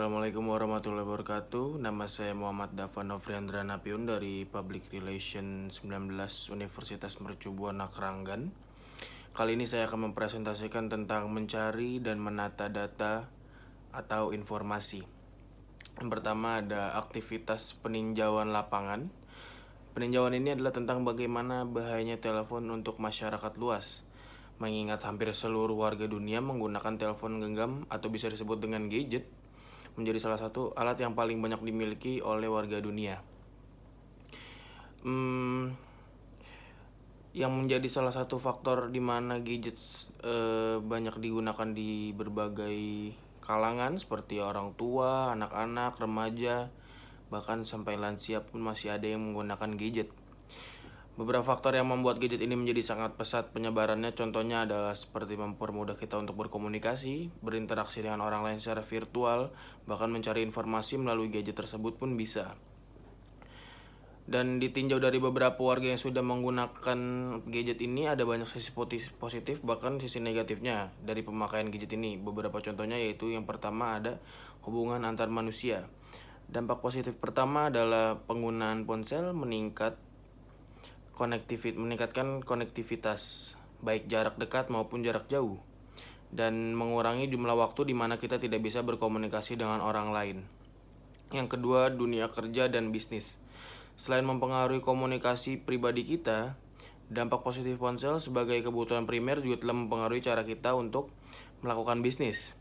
Assalamualaikum warahmatullahi wabarakatuh. Nama saya Muhammad Dava Novriandra Napiun dari Public Relations 19 Universitas Mercu Buana Keranggan. Kali ini saya akan mempresentasikan tentang mencari dan menata data atau informasi. Yang pertama ada aktivitas peninjauan lapangan. Peninjauan ini adalah tentang bagaimana bahayanya telepon untuk masyarakat luas, mengingat hampir seluruh warga dunia menggunakan telepon genggam atau bisa disebut dengan gadget menjadi salah satu alat yang paling banyak dimiliki oleh warga dunia. Yang menjadi salah satu faktor di mana gadget banyak digunakan di berbagai kalangan seperti orang tua, anak-anak, remaja, bahkan sampai lansia pun masih ada yang menggunakan gadget. Beberapa faktor yang membuat gadget ini menjadi sangat pesat penyebarannya contohnya adalah seperti mempermudah kita untuk berkomunikasi, berinteraksi dengan orang lain secara virtual, bahkan mencari informasi melalui gadget tersebut pun bisa. Dan ditinjau dari beberapa warga yang sudah menggunakan gadget ini ada banyak sisi positif bahkan sisi negatifnya dari pemakaian gadget ini. Beberapa contohnya yaitu yang pertama ada hubungan antar manusia. Dampak positif pertama adalah penggunaan ponsel meningkatkan konektivitas baik jarak dekat maupun jarak jauh dan mengurangi jumlah waktu di mana kita tidak bisa berkomunikasi dengan orang lain. Yang kedua, dunia kerja dan bisnis. Selain mempengaruhi komunikasi pribadi kita, dampak positif ponsel sebagai kebutuhan primer juga telah mempengaruhi cara kita untuk melakukan bisnis.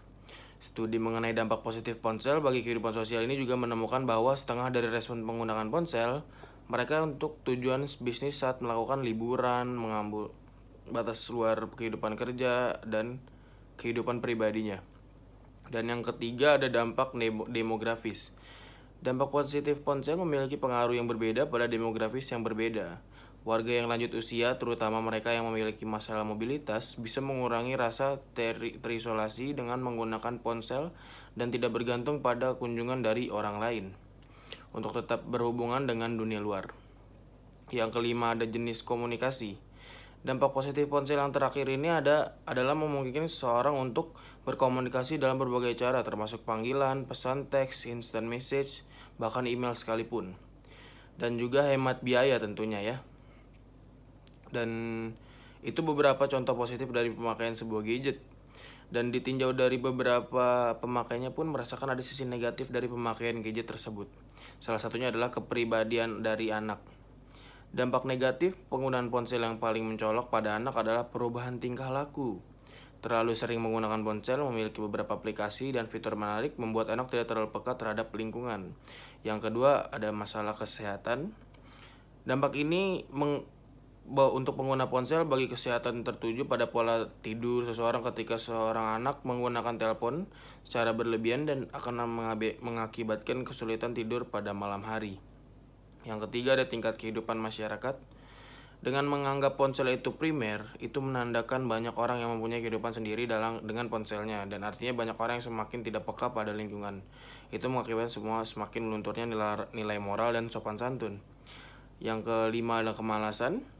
Studi mengenai dampak positif ponsel bagi kehidupan sosial ini juga menemukan bahwa setengah dari respon penggunaan ponsel mereka untuk tujuan bisnis saat melakukan liburan, mengambil batas luar kehidupan kerja, dan kehidupan pribadinya. Dan yang ketiga ada dampak demografis. Dampak positif ponsel memiliki pengaruh yang berbeda pada demografis yang berbeda. Warga yang lanjut usia, terutama mereka yang memiliki masalah mobilitas, bisa mengurangi rasa terisolasi dengan menggunakan ponsel dan tidak bergantung pada kunjungan dari orang lain untuk tetap berhubungan dengan dunia luar. Yang kelima ada jenis komunikasi. Dampak positif ponsel yang terakhir ini adalah memungkinkan seseorang untuk berkomunikasi dalam berbagai cara termasuk panggilan, pesan teks, instant message, bahkan email sekalipun. Dan juga hemat biaya tentunya ya. Dan itu beberapa contoh positif dari pemakaian sebuah gadget. Dan ditinjau dari beberapa pemakainya pun merasakan ada sisi negatif dari pemakaian gadget tersebut. Salah satunya adalah kepribadian dari anak. Dampak negatif penggunaan ponsel yang paling mencolok pada anak adalah perubahan tingkah laku. Terlalu sering menggunakan ponsel memiliki beberapa aplikasi dan fitur menarik membuat anak tidak terlalu peka terhadap lingkungan. Yang kedua ada masalah kesehatan. Dampak ini untuk pengguna ponsel bagi kesehatan tertuju pada pola tidur seseorang ketika seorang anak menggunakan telepon secara berlebihan dan akan mengakibatkan kesulitan tidur pada malam hari. Yang ketiga ada tingkat kehidupan masyarakat. Dengan menganggap ponsel itu primer, itu menandakan banyak orang yang mempunyai kehidupan sendiri dengan ponselnya, dan artinya banyak orang yang semakin tidak peka pada lingkungan. Itu mengakibatkan semua semakin melunturnya nilai moral dan sopan santun. Yang kelima adalah kemalasan.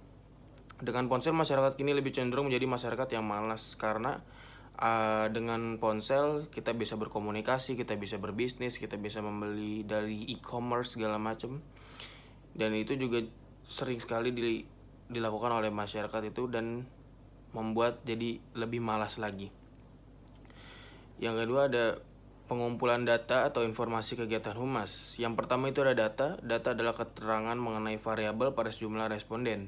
Dengan ponsel masyarakat kini lebih cenderung menjadi masyarakat yang malas karena dengan ponsel kita bisa berkomunikasi, kita bisa berbisnis, kita bisa membeli dari e-commerce segala macam. Dan itu juga sering sekali dilakukan oleh masyarakat itu dan membuat jadi lebih malas lagi. Yang kedua ada pengumpulan data atau informasi kegiatan humas. Yang pertama itu ada data. Data adalah keterangan mengenai variabel pada sejumlah responden.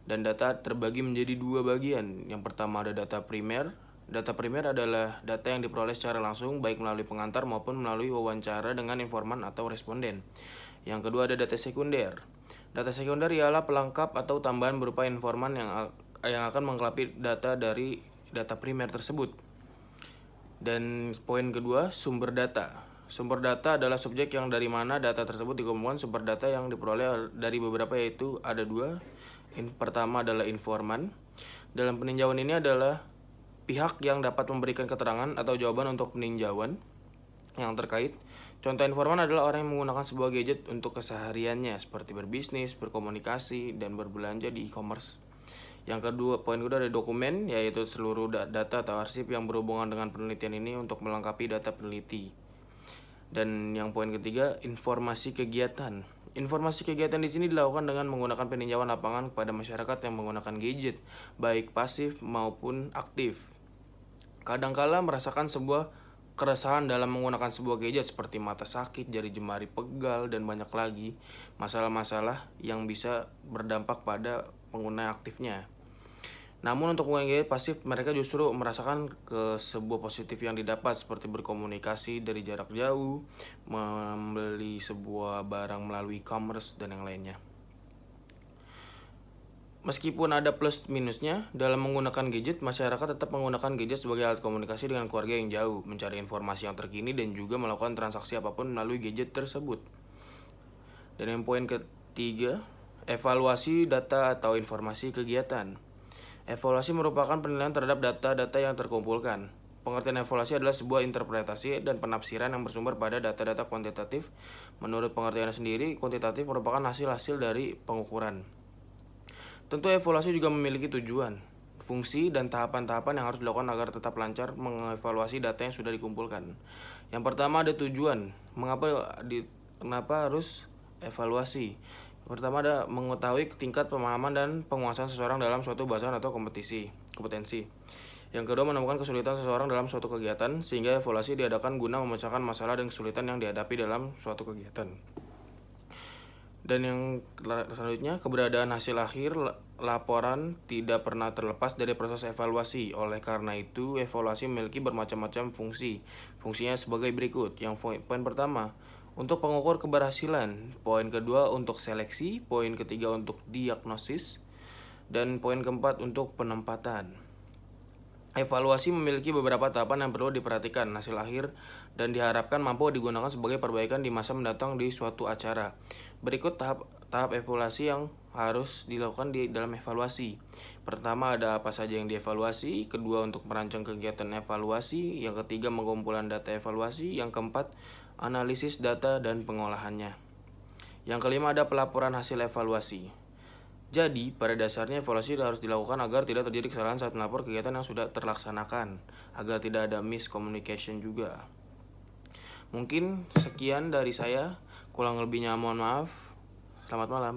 Dan data terbagi menjadi dua bagian. Yang pertama ada data primer. Data primer adalah data yang diperoleh secara langsung baik melalui pengantar maupun melalui wawancara dengan informan atau responden. Yang kedua ada data sekunder. Data sekunder ialah pelengkap atau tambahan berupa informan yang akan melengkapi data dari data primer tersebut. Dan poin kedua, sumber data. Sumber data adalah subjek yang dari mana data tersebut dikumpulkan. Sumber data yang diperoleh dari beberapa yaitu ada dua. Pertama adalah informan. Dalam peninjauan ini adalah pihak yang dapat memberikan keterangan atau jawaban untuk peninjauan yang terkait. Contoh informan adalah orang yang menggunakan sebuah gadget untuk kesehariannya seperti berbisnis, berkomunikasi, dan berbelanja di e-commerce. Yang kedua, poin kedua ada dokumen, yaitu seluruh data atau arsip yang berhubungan dengan penelitian ini untuk melengkapi data peneliti. Dan yang poin ketiga, informasi kegiatan. Informasi kegiatan di sini dilakukan dengan menggunakan peninjauan lapangan kepada masyarakat yang menggunakan gadget, baik pasif maupun aktif. Kadangkala merasakan sebuah keresahan dalam menggunakan sebuah gadget seperti mata sakit, jari jemari pegal, dan banyak lagi masalah-masalah yang bisa berdampak pada pengguna aktifnya. Namun untuk pengguna gadget pasif, mereka justru merasakan ke sebuah positif yang didapat seperti berkomunikasi dari jarak jauh, membeli sebuah barang melalui e-commerce, dan yang lainnya. Meskipun ada plus minusnya, dalam menggunakan gadget, masyarakat tetap menggunakan gadget sebagai alat komunikasi dengan keluarga yang jauh, mencari informasi yang terkini, dan juga melakukan transaksi apapun melalui gadget tersebut. Dan yang poin ketiga, evaluasi data atau informasi kegiatan. Evaluasi merupakan penilaian terhadap data-data yang terkumpulkan. Pengertian evaluasi adalah sebuah interpretasi dan penafsiran yang bersumber pada data-data kuantitatif. Menurut pengertiannya sendiri, kuantitatif merupakan hasil-hasil dari pengukuran. Tentu evaluasi juga memiliki tujuan, fungsi, dan tahapan-tahapan yang harus dilakukan agar tetap lancar mengevaluasi data yang sudah dikumpulkan. Yang pertama ada tujuan. Kenapa harus evaluasi? Pertama ada mengetahui tingkat pemahaman dan penguasaan seseorang dalam suatu bahasan atau kompetensi. Yang kedua menemukan kesulitan seseorang dalam suatu kegiatan, sehingga evaluasi diadakan guna memecahkan masalah dan kesulitan yang dihadapi dalam suatu kegiatan. Dan yang selanjutnya, keberadaan hasil akhir laporan tidak pernah terlepas dari proses evaluasi. Oleh karena itu, evaluasi memiliki bermacam-macam fungsi. Fungsinya sebagai berikut. Yang poin pertama, untuk pengukur keberhasilan. Poin kedua, untuk seleksi. Poin ketiga, untuk diagnosis. Dan poin keempat, untuk penempatan. Evaluasi memiliki beberapa tahapan yang perlu diperhatikan hasil akhir dan diharapkan mampu digunakan sebagai perbaikan di masa mendatang di suatu acara. Berikut tahap evaluasi yang harus dilakukan di dalam evaluasi. Pertama, ada apa saja yang dievaluasi. Kedua, untuk merancang kegiatan evaluasi. Yang ketiga, pengumpulan data evaluasi. Yang keempat, analisis data dan pengolahannya. Yang kelima, ada pelaporan hasil evaluasi. Jadi, pada dasarnya evaluasi harus dilakukan agar tidak terjadi kesalahan saat melapor kegiatan yang sudah terlaksanakan, agar tidak ada miscommunication juga. Mungkin sekian dari saya, kurang lebihnya mohon maaf. Selamat malam.